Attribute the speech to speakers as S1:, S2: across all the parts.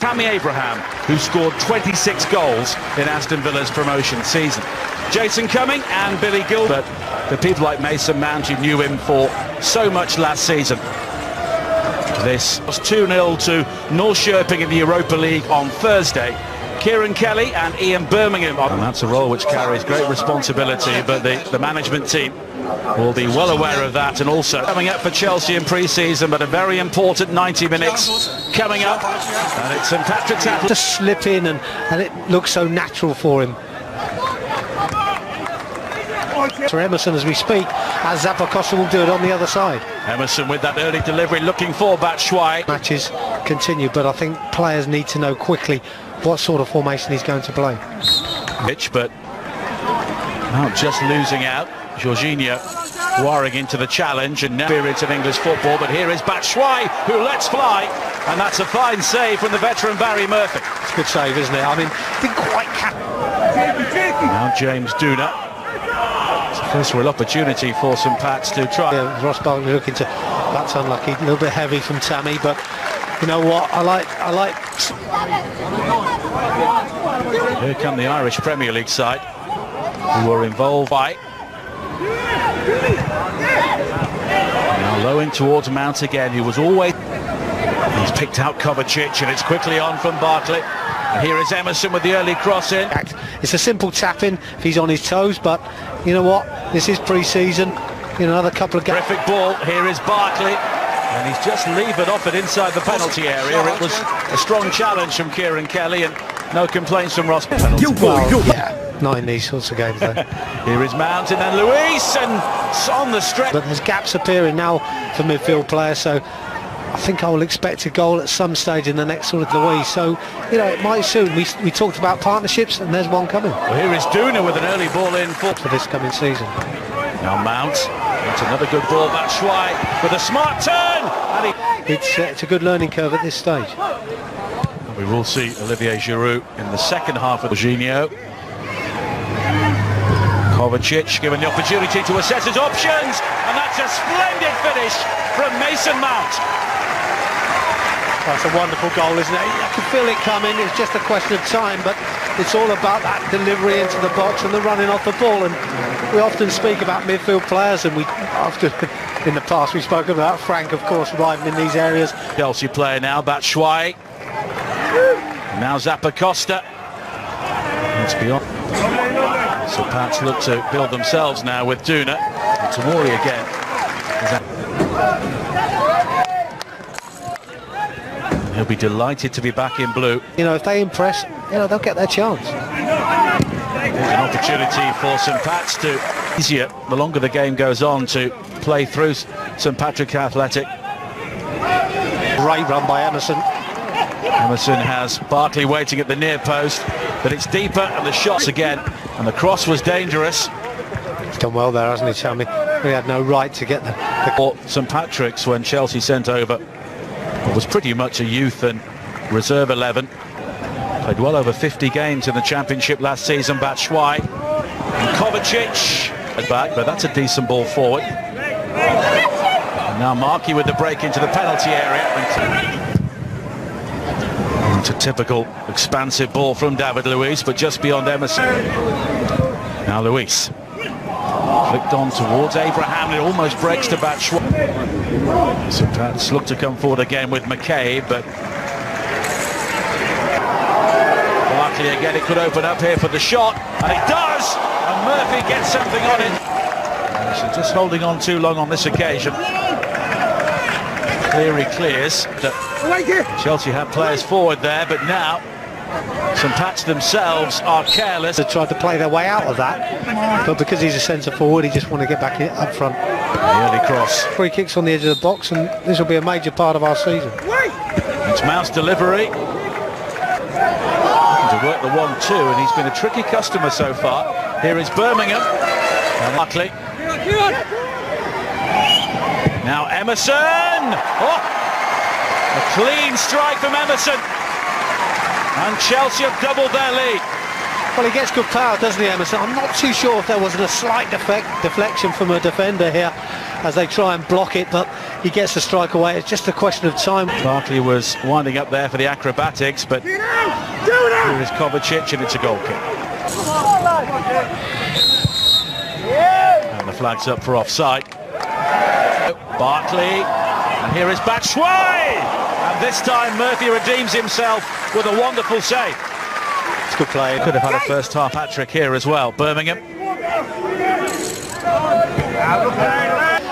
S1: Tammy Abraham, who scored 26 goals in Aston Villa's promotion season. Jason Cumming and Billy Gilbert, the people like Mason Mount who knew him for so much last season. This was 2-0 to North Shirping in the Europa League on Thursday. Kieran Kelly and Ian Birmingham. And that's a role which carries great responsibility, but the management team will be well aware of that, and also coming up for Chelsea in pre-season, but a very important 90 minutes coming up, and it's St Patrick's Athletic.
S2: To slip in and it looks so natural for him. For Emerson as we speak, as Zappacosta will do it on the other side.
S1: Emerson with that early delivery, looking for Batshuayi.
S2: Matches continue, but I think players need to know quickly what sort of formation he's going to play.
S1: But now just losing out. Jorginho wiring into the challenge, and now experience of English football, but here is Batshuayi who lets fly, and that's a fine save from the veteran Barry Murphy.
S2: It's a good save, isn't it? I mean, didn't quite catch.
S1: Now James Duna. It's a first real opportunity for St Pat's to try.
S2: Yeah, Ross Barkley looking to, that's unlucky, a little bit heavy from Tammy, but you know what, I like.
S1: Here come the Irish Premier League side, who were involved by. Now low in towards Mount again, who was always... He's picked out Kovacic, and it's quickly on from Barkley. And here is Emerson with the early cross in.
S2: It's a simple tap in if he's on his toes, but you know what, this is pre-season. You know, another couple of games.
S1: Terrific ball, here is Barkley, and he's just levered off it inside the penalty area. It was a strong challenge from Kieran Kelly, and no complaints from Ross.
S2: Yeah, not in these sorts of games though.
S1: Here is Mount, and then Luis, and on the stretch.
S2: But there's gaps appearing now for midfield players, so I think I will expect a goal at some stage in the next sort of Luis. So, you know, it might soon. We talked about partnerships, and there's one coming.
S1: Well, here is Duna with an early ball in for
S2: this coming season.
S1: Now Mount, that's another good ball. Batshuayi with a smart turn. And
S2: it's a good learning curve at this stage.
S1: We will see Olivier Giroud in the second half of Jorginho. Kovacic given the opportunity to assess his options, and that's a splendid finish from Mason Mount.
S2: That's a wonderful goal, isn't it? I can feel it coming. It's just a question of time, but it's all about that delivery into the box and the running off the ball. And we often speak about midfield players, and we often in the past we spoke about Frank, of course, arriving in these areas.
S1: Chelsea player now, Batshuayi. Now Zappacosta. It's beyond. So Pats look to build themselves now with Duna. And Tamori again. He'll be delighted to be back in blue.
S2: You know, if they impress, you know, they'll get their chance.
S1: There's an opportunity for St Pat's to easier the longer the game goes on to play through St Patrick's Athletic.
S2: Great run by Emerson.
S1: Emerson has Barkley waiting at the near post, but it's deeper, and the shots again, and the cross was dangerous.
S2: He's done well there, hasn't he, Tammy? We had no right to get
S1: the St Patrick's when Chelsea sent over what was pretty much a youth and reserve 11. Played well over 50 games in the Championship last season. Batshuayi and Kovacic at back, but that's a decent ball forward. And now Markey with the break into the penalty area. It's a typical expansive ball from David Luiz, but just beyond Emerson. Now Luiz flicked on towards Abraham, and it almost breaks to Batshuayi. So Pats look to come forward again with McCabe, but Barkley again, it could open up here for the shot, and it does, and Murphy gets something on it. So just holding on too long on this occasion. Cleary clears. Chelsea had players forward there, but now St Pat's themselves are careless.
S2: They tried to play their way out of that, but because he's a centre forward, he just want to get back up front.
S1: The early cross.
S2: Free kicks on the edge of the box, and this will be a major part of our season.
S1: It's Mount's delivery. Looking to work the 1-2, and he's been a tricky customer so far. Here is Birmingham. And Barkley. Now Emerson! Oh! A clean strike from Emerson. And Chelsea have doubled their lead.
S2: Well, he gets good power, doesn't he, Emerson? I'm not too sure if there wasn't a slight deflection from a defender here as they try and block it, but he gets the strike away. It's just a question of time.
S1: Barkley was winding up there for the acrobatics, but here is Kovacic, and it's a goal kick. And the flag's up for offside. Barkley, and here is Batshuayi! And this time Murphy redeems himself with a wonderful save.
S2: It's good play.
S1: Could have had a first half hat-trick here as well. Birmingham.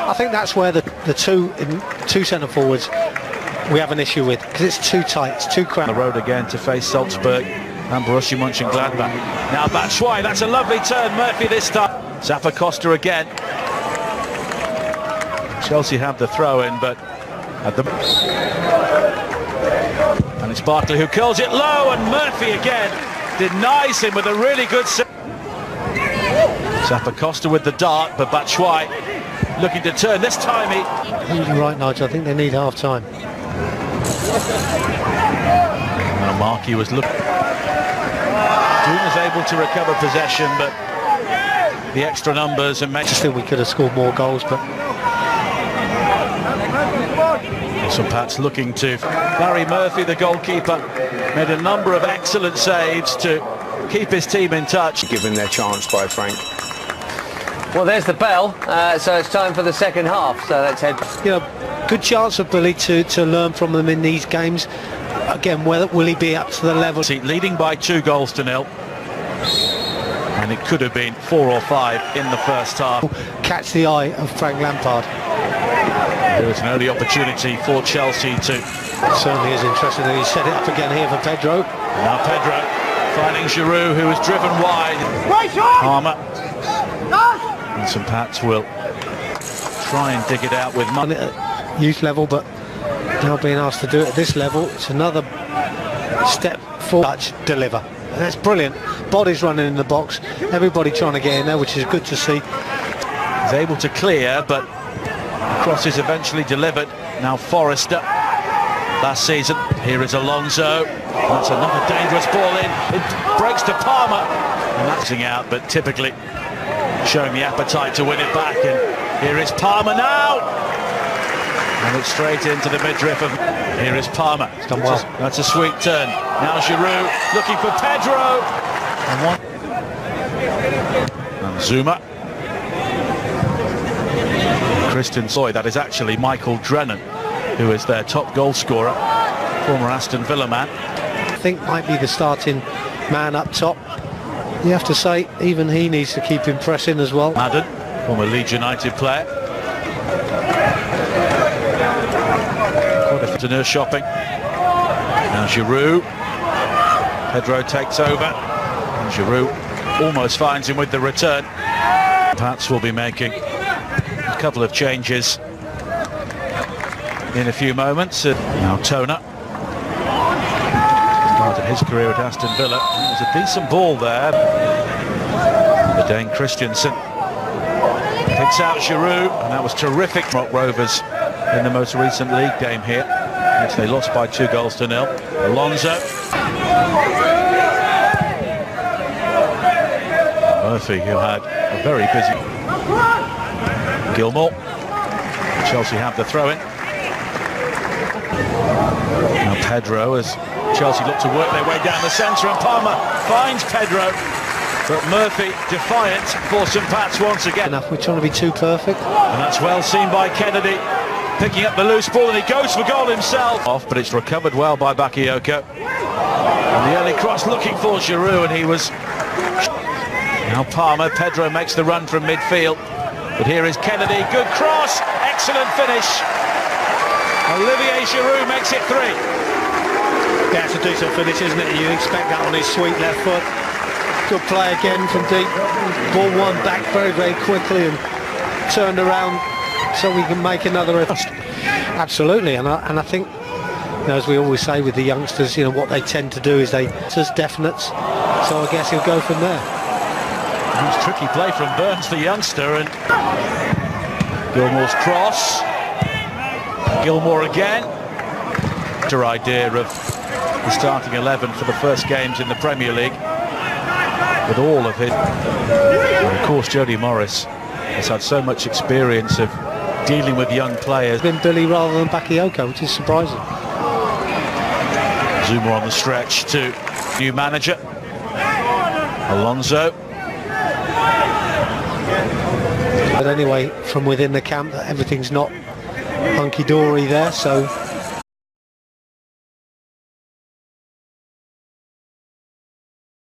S2: I think that's where the two centre forwards we have an issue with, because it's too tight, it's too cramped.
S1: On the road again to face Salzburg and Borussia Mönchengladbach. Now Batshuayi, that's a lovely turn. Murphy this time. Zappacosta again. Chelsea have the throw in, but at the... And it's Barkley who curls it low, and Murphy again denies him with a really good save. Zappacosta with the dart, but Batshuayi looking to turn. This time he...
S2: You're right, Nigel. I think they need half-time.
S1: Well, Markey was looking... Doom was able to recover possession, but the extra numbers and...
S2: I just think we could have scored more goals, but...
S1: So Pat's looking to... Barry Murphy, the goalkeeper, made a number of excellent saves to keep his team in touch.
S3: Given their chance by Frank.
S4: Well, there's the bell, so it's time for the second half. So let's head.
S2: You know, good chance for Billy to learn from them in these games. Again, will he be up to the level?
S1: Leading by 2-0, and it could have been 4 or 5 in the first half.
S2: Catch the eye of Frank Lampard.
S1: There was an early opportunity for Chelsea to...
S2: It certainly is interesting that he set it up again here for Pedro.
S1: Now Pedro finding Giroud, who was driven wide. Palmer. And St. Pat's will try and dig it out with money
S2: at youth level, but now being asked to do it at this level, it's another step forward. Touch, deliver. And that's brilliant. Bodies running in the box, everybody trying to get in there, which is good to see.
S1: He's able to clear, but the cross is eventually delivered. Now Forrester, last season. Here is Alonso. That's another dangerous ball in. It breaks to Palmer. And that's out, but typically showing the appetite to win it back. And here is Palmer now. And it's straight into the midriff of... Here is Palmer.
S2: It's done well.
S1: That's a sweet turn. Now Giroud looking for Pedro. And Zuma. Christian Soy, that is actually Michael Drennan, who is their top goal scorer, former Aston Villa man.
S2: I think might be the starting man up top. You have to say, even he needs to keep impressing as well.
S1: Madden, former Leeds United player. What if nurse shopping? Now Giroud. Pedro takes over. And Giroud almost finds him with the return. Pats will be making a couple of changes in a few moments. Now Toner started his career at Aston Villa. It was a decent ball there. The Dane Christensen picks out Giroud, and that was terrific. Rock Rovers in the most recent league game here, which they lost by 2-0. Alonso. Murphy, who had a very busy... Gilmore. Chelsea have the throw-in. Now Pedro, as Chelsea look to work their way down the centre, and Palmer finds Pedro. But Murphy defiant for St. Pat's once again.
S2: We're trying to be too perfect.
S1: And that's well seen by Kennedy. Picking up the loose ball, and he goes for goal himself. But it's recovered well by Bakayoko. And the early cross looking for Giroud, and he was... Now Palmer, Pedro makes the run from midfield. But here is Kennedy, good cross, excellent finish. Olivier Giroud makes it 3.
S2: Yeah, it's a decent finish, isn't it? You expect that on his sweet left foot. Good play again from deep. Ball won back very, very quickly and turned around so we can make another effort. Absolutely, and I think, you know, as we always say with the youngsters, you know, what they tend to do is they just definites. So I guess he'll go from there.
S1: It's tricky play from Burns, the youngster, and Gilmore's cross. Gilmore again. Better idea of the starting 11 for the first games in the Premier League. with all of it. And of course, Jody Morris has had so much experience of dealing with young players.
S2: Been Billy rather than Bakayoko, which is surprising.
S1: Zuma on the stretch to new manager Alonso.
S2: But anyway, from within the camp, everything's not hunky-dory there, so